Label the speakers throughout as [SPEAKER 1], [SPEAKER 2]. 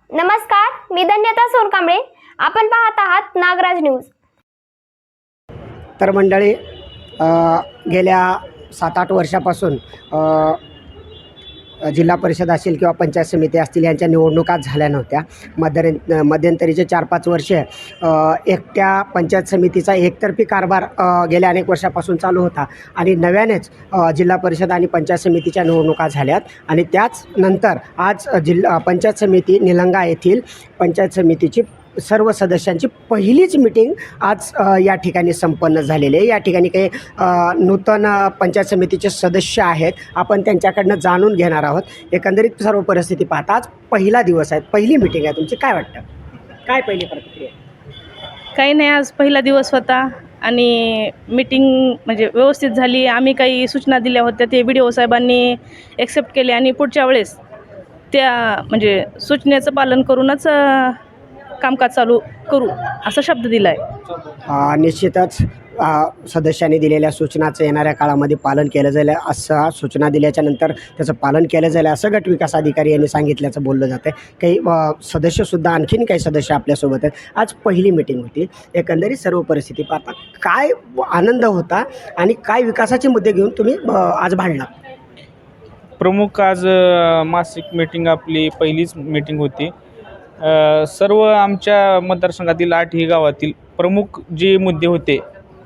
[SPEAKER 1] नमस्कार, मी धन्यता सोनकांबळे. आपण पाहत आहात नागराज न्यूज.
[SPEAKER 2] तर मंडळी, गेल्या 7-8 वर्षापासून जिल्हा परिषद असेल किंवा पंचायत समिती असतील यांच्या निवडणुका झाल्या नव्हत्या. मध्यंतरीचे 4-5 वर्षे एकट्या पंचायत समितीचा एकतर्फी कारभार गेल्या अनेक वर्षापासून चालू होता आणि नव्यानेच जिल्हा परिषद आणि पंचायत समितीच्या निवडणुका झाल्यात आणि त्याच नंतर आज पंचायत समिती निलंगा येथील पंचायत समितीची सर्व सदस्यांची पहिलीच मीटिंग आज या ठिकाणी संपन्न झालेली आहे. या ठिकाणी काही नूतन पंचायत समितीचे सदस्य आहेत, आपण त्यांच्याकडनं जाणून घेणार आहोत. एकंदरीत सर्व परिस्थिती पाहता आज पहिला दिवस आहे, पहिली मीटिंग आहे. तुमची काय वाटतं, काय पहिली प्रतिक्रिया?
[SPEAKER 3] काही नाही, आज पहिला दिवस होता आणि मीटिंग म्हणजे व्यवस्थित झाली. आम्ही काही सूचना दिल्या होत्या, ते BDO साहेबांनी ॲक्सेप्ट केले आणि पुढच्या वेळेस त्या म्हणजे सूचनेचं पालन करूनच कामकाज चालू करू असा शब्द दिला आहे.
[SPEAKER 2] निश्चितच सदस्यांनी दिलेल्या सूचनाचं येणाऱ्या काळामध्ये पालन केलं जाईल, असं सूचना दिल्याच्या नंतर त्याचं पालन केलं जाईल असं गट विकास अधिकारी यांनी सांगितल्याचं बोललं जातं. काही सदस्यसुद्धा, आणखीन काही सदस्य आपल्यासोबत आहेत. आज पहिली मीटिंग होती. एकंदरीत सर्व परिस्थिती पाहता काय आनंद होता आणि काय विकासाचे मुद्दे घेऊन तुम्ही आज भांडला?
[SPEAKER 4] प्रमुख आज मासिक मीटिंग आपली पहिलीच मीटिंग होती. सर्व आमच्या मतदारसंघातील 8ही गावातील प्रमुख जे मुद्दे होते,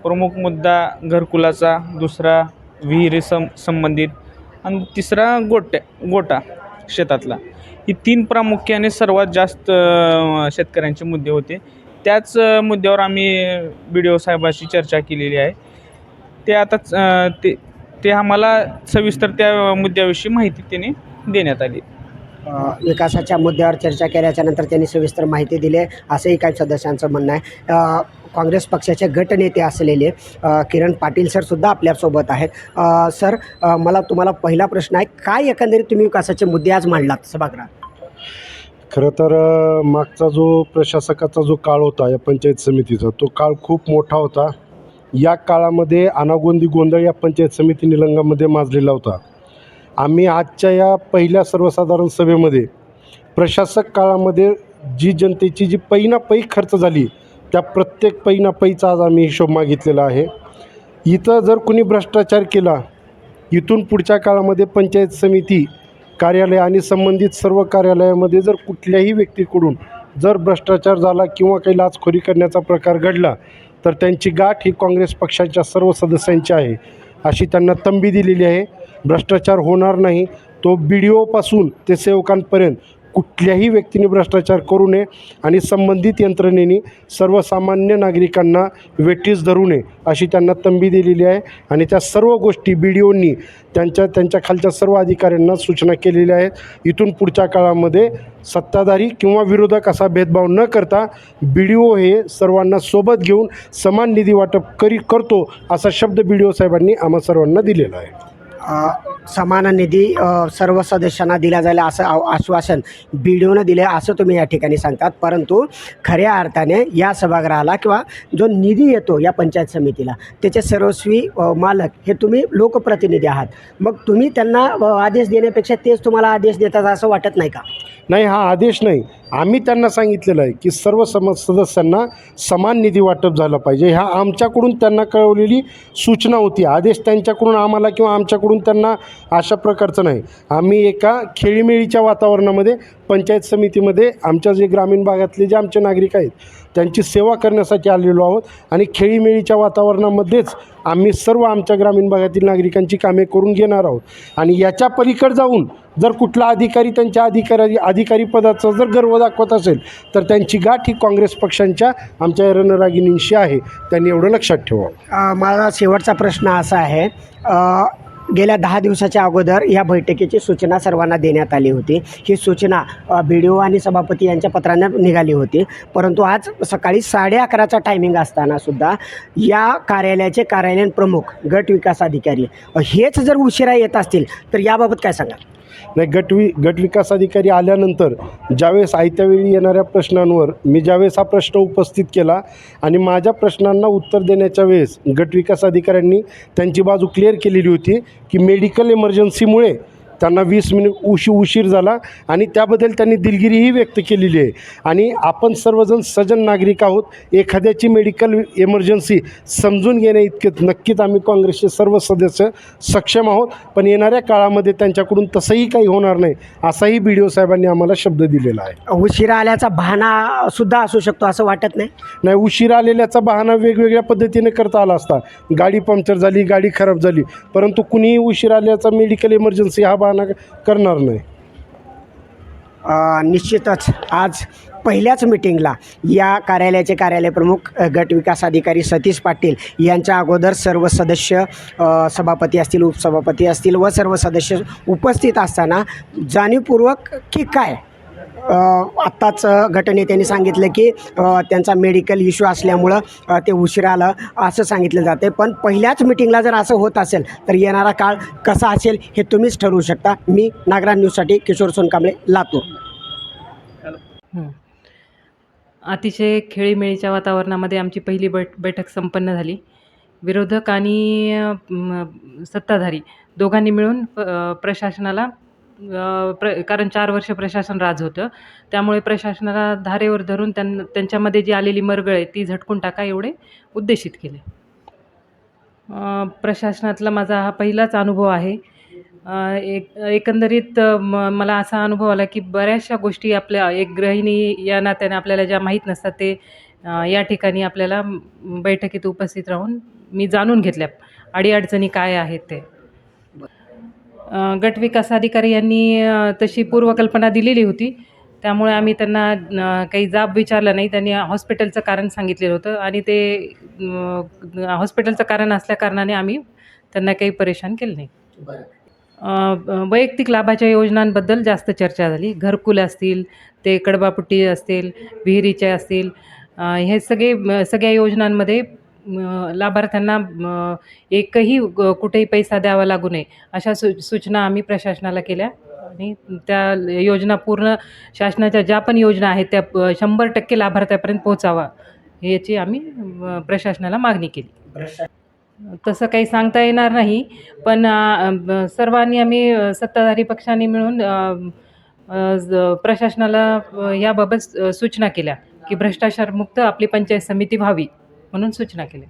[SPEAKER 4] प्रमुख मुद्दा घरकुलाचा, दुसरा विहिरी संबंधित आणि तिसरा गोटा शेतातला, ही 3 प्रामुख्याने सर्वात जास्त शेतकऱ्यांचे मुद्दे होते. त्याच मुद्द्यावर आम्ही BDO साहेबांशी चर्चा केलेली आहे. ते आता ते आम्हाला सविस्तर त्या मुद्द्याविषयी माहिती त्याने देण्यात आली.
[SPEAKER 2] विकासाच्या मुद्द्यावर चर्चा केल्याच्या नंतर त्यांनी सविस्तर माहिती दिली असंही काही सदस्यांचं म्हणणं आहे. काँग्रेस पक्षाचे गटनेते असलेले किरण पाटील सरसुद्धा आपल्यासोबत आहेत. सर, मला तुम्हाला पहिला प्रश्न आहे, काय एकंदरीत तुम्ही विकासाचे मुद्दे आज मांडलात सभागृहात?
[SPEAKER 5] खरं तर मागचा जो प्रशासकाचा जो काळ होता या पंचायत समितीचा, तो काळ खूप मोठा होता. या काळामध्ये अनागोंदी गोंधळ या पंचायत समिती निलंगामध्ये माजलेला होता. आम्ही आजच्या या पहिल्या सर्वसाधारण सभेमध्ये प्रशासक काळामध्ये जी जनतेची जी पै ना पै खर्च झाली, त्या प्रत्येक पै ना पैचा आज आम्ही हिशोब मागितलेला आहे. इथं जर कुणी भ्रष्टाचार केला, इथून पुढच्या काळामध्ये पंचायत समिती कार्यालय आणि संबंधित सर्व कार्यालयामध्ये जर कुठल्याही व्यक्तीकडून जर भ्रष्टाचार झाला किंवा काही लाचखोरी करण्याचा प्रकार घडला, तर त्यांची गाठ ही काँग्रेस पक्षाच्या सर्व सदस्यांची आहे अशी त्यांना तंबी दिलेली आहे. भ्रष्टाचार होणार नाही. तो BDOपासून ते सेवकांपर्यंत कुठल्याही व्यक्तीने भ्रष्टाचार करू नये आणि संबंधित यंत्रणेने सर्वसामान्य नागरिकांना वेठीस धरू नये अशी त्यांना तंबी दिलेली आहे. आणि त्या सर्व गोष्टी BDOनी त्यांच्या खालच्या सर्व अधिकाऱ्यांना सूचना केलेल्या आहेत. इथून पुढच्या काळामध्ये सत्ताधारी किंवा विरोधक असा भेदभाव न करता BDO हे सर्वांना सोबत घेऊन समान निधी वाटप करतो असा शब्द BDO साहेबांनी आम्हा सर्वांना दिलेला आहे.
[SPEAKER 2] समान निधी सर्व सदस्यांना दिला जाईल असं आश्वासन BDOनं दिले असं तुम्ही या ठिकाणी सांगतात. परंतु खऱ्या अर्थाने या सभागृहाला किंवा जो निधी येतो या पंचायत समितीला, त्याचे सर्वस्वी मालक हे तुम्ही लोकप्रतिनिधी आहात. मग तुम्ही त्यांना आदेश देण्यापेक्षा तेच तुम्हाला आदेश देतात असं वाटत नाही का?
[SPEAKER 5] नाही, हा आदेश नाही. आम्ही त्यांना सांगितलेलं आहे की सर्व सदस्यांना समान निधी वाटप झालं पाहिजे. ह्या आमच्याकडून त्यांना कळवलेली सूचना होती. आदेश त्यांच्याकडून आम्हाला किंवा आमच्याकडून त्यांना अशा प्रकारचं नाही. आम्ही एका खेळीमेळीच्या वातावरणामध्ये पंचायत समितीमध्ये आमच्या जे ग्रामीण भागातले जे आमचे नागरिक आहेत त्यांची सेवा करण्यासाठी आलेलो आहोत आणि खेळीमेळीच्या वातावरणामध्येच आम्ही सर्व आमच्या ग्रामीण भागातील नागरिकांची कामे करून घेणार आहोत. आणि याच्या पलीकडे जाऊन जर कुठला अधिकारी त्यांच्या अधिकारी पदाचा जर गर्व दाखवत असेल तर त्यांची गाठ ही काँग्रेस पक्षांच्या आमच्या रणरागिणींशी आहे. त्यांनी एवढं लक्षात ठेवावं.
[SPEAKER 2] माझा शेवटचा प्रश्न असा आहे, गेल्या 10 दिवसाच्या अगोदर या बैठकीची सूचना सर्वांना देण्यात आली होती. ही सूचना BDO आणि सभापती यांच्या पत्राने निघाली होती. परंतु आज सकाळी 11:30चा टायमिंग असतानासुद्धा या कार्यालयाचे कार्यालयीन प्रमुख, गट विकास अधिकारी हेच जर उशिरा येत असतील तर याबाबत काय सांगाल?
[SPEAKER 5] नाही, गट विकास अधिकारी आल्यानंतर ज्यावेळेस आयत्या वेळी येणाऱ्या प्रश्नांवर मी ज्यावेळेस हा प्रश्न उपस्थित केला आणि माझ्या प्रश्नांना उत्तर देण्याच्या वेळेस गट विकास अधिकाऱ्यांनी त्यांची बाजू क्लिअर केलेली होती की मेडिकल इमर्जन्सीमुळे त्यांना 20 मिनिट उशीर झाला आणि त्याबद्दल त्यांनी दिलगिरीही व्यक्त केलेली आहे. आणि आपण सर्वजण सज्जन नागरिक आहोत. एखाद्याची मेडिकल इमर्जन्सी समजून घेणे इतके नक्कीच आम्ही काँग्रेसचे सर्व सदस्य सक्षम आहोत. पण येणाऱ्या काळामध्ये त्यांच्याकडून तसंही काही होणार नाही असाही BDO साहेबांनी आम्हाला शब्द दिलेला आहे.
[SPEAKER 2] उशिरा आल्याचा बहाणा सुद्धा असू शकतो असं वाटत नाही?
[SPEAKER 5] नाही, उशिरा आलेल्याचा बहाणा वेगवेगळ्या पद्धतीने करता आला असता. गाडी पंक्चर झाली, गाडी खराब झाली, परंतु कुणीही उशिरा आल्याचा मेडिकल इमर्जन्सी हा बहाणा करणार नाही.
[SPEAKER 2] निश्चितच आज पहिल्याच मिटिंगला या कार्यालयाचे कार्यालय प्रमुख गट विकास अधिकारी सतीश पाटील यांच्या अगोदर सर्व सदस्य सभापती असतील, उपसभापती असतील व सर्व सदस्य उपस्थित असताना जाणीवपूर्वक की काय आत्ताच गटनेत्यांनी सांगितलं की त्यांचा मेडिकल इश्यू असल्यामुळं ते उशिरा आलं असं सांगितलं जाते. पण पहिल्याच मिटिंगला जर असं होत असेल तर येणारा काळ कसा असेल हे तुम्हीच ठरवू शकता. मी नागराज न्यूजसाठी किशोर सोनकांबळे, लातूर.
[SPEAKER 6] अतिशय खेळीमेळीच्या वातावरणामध्ये आमची पहिली बैठक संपन्न झाली. विरोधक आणि सत्ताधारी दोघांनी मिळून प्रशासनाला कारण 4 वर्ष प्रशासन राज होतं, त्यामुळे प्रशासनाला धारेवर धरून त्यांच्यामध्ये जी आलेली मरगळ आहे ती झटकून टाका एवढे उद्देशित केले. प्रशासनातला माझा हा पहिलाच अनुभव आहे. एकंदरीत मला असा अनुभव आला की बऱ्याचशा गोष्टी आपल्या एक गृहिणी या नात्याने आपल्याला ज्या माहीत नसतात ते या ठिकाणी आपल्याला बैठकीत उपस्थित राहून मी जाणून घेतल्या अडीअडचणी काय आहेत ते. गट विकास अधिकारी यांनी तशी पूर्वकल्पना दिलेली होती, त्यामुळे आम्ही त्यांना काही जाब विचारला नाही. त्यांनी हॉस्पिटलचं कारण सांगितलेलं होतं आणि ते हॉस्पिटलचं कारण असल्याकारणाने आम्ही त्यांना काही परेशान केलं नाही. वैयक्तिक लाभाच्या योजनांबद्दल जास्त चर्चा झाली. घरकुल असतील, ते कडबापुट्टी असतील, विहिरीचे असतील, हे सगळ्या योजनांमध्ये लाभार्थ्यांना एकही कुठेही पैसा द्यावा लागू नये अशा सूचना आम्ही प्रशासनाला केल्या आणि त्या योजना पूर्ण शासनाच्या ज्या पण योजना आहेत त्या 100% लाभार्थ्यापर्यंत पोहोचावा याची आम्ही प्रशासनाला मागणी केली. तसं काही सांगता येणार नाही, पण सर्वांनी आम्ही सत्ताधारी पक्षांनी मिळून प्रशासनाला याबाबत सूचना केल्या की भ्रष्टाचारमुक्त आपली पंचायत समिती व्हावी म्हणून सूचना केल्या.